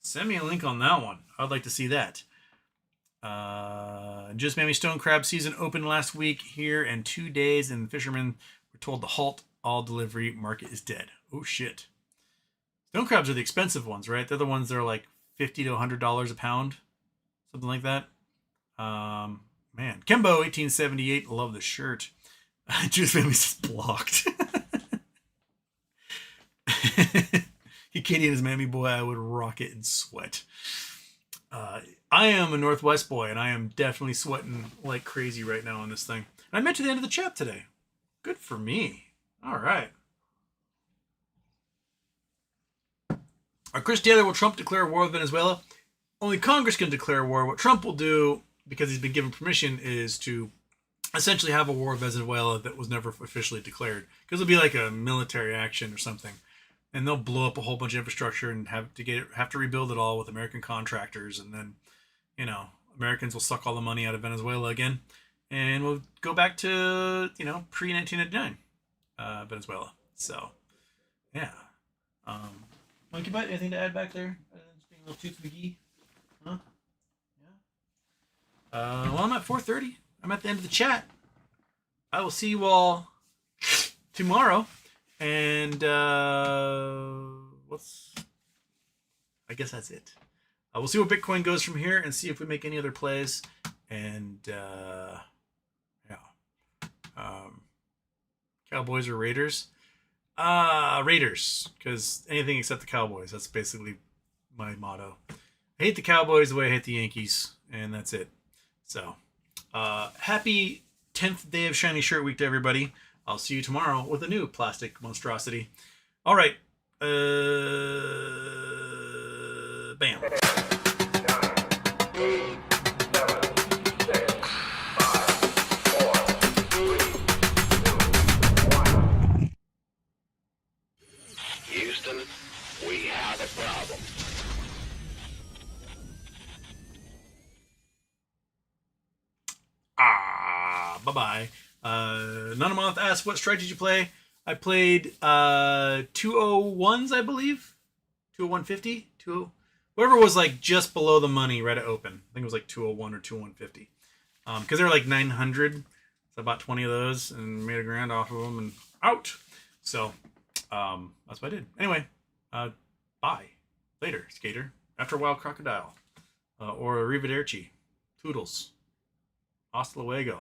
Send me a link on that one. I'd like to see that. Just Mammy Stone Crab season opened last week here in 2 days, and fishermen were told to halt all delivery. Market is dead. Oh, shit. Stone crabs are the expensive ones, right? They're the ones that are like $50 to $100 a pound. Something like that. Man. Kembo, 1878. Love the shirt. Juice Family's just blocked. Kitty and his mammy boy, I would rock it and sweat. I am a Northwest boy, and I am definitely sweating like crazy right now on this thing. And I made it to the end of the chat today. Good for me. All right. Chris Taylor, will Trump declare war with Venezuela? Only Congress can declare war. What Trump will do, because he's been given permission, is to essentially have a war with Venezuela that was never officially declared, because it'll be like a military action or something, and they'll blow up a whole bunch of infrastructure and have to rebuild it all with American contractors, and then Americans will suck all the money out of Venezuela again, and we'll go back to pre-1999 Venezuela. So yeah. Monkey Butt, anything to add back there? Just being a little tooth McGee? Huh? Yeah. Well, I'm at 4:30. I'm at the end of the chat. I will see you all tomorrow. And I guess that's it. We'll see where Bitcoin goes from here and see if we make any other plays. And Cowboys or Raiders? Raiders, because anything except the Cowboys. That's basically my motto. I hate the Cowboys the way I hate the Yankees, and that's it. So, happy 10th day of Shiny Shirt Week to everybody. I'll see you tomorrow with a new plastic monstrosity. All right. Bam. Houston, we have a problem. Bye-bye. Nanamoth asked, what strike did you play? I played 201s, I believe. 20150? whoever was like just below the money read it open. I think it was like 201 or 2150. Because they were like 900. So I bought 20 of those and made $1,000 off of them and out. So that's what I did. Anyway, bye. Later, skater. After a while, crocodile. Or arrivederci. Toodles. Hasta luego.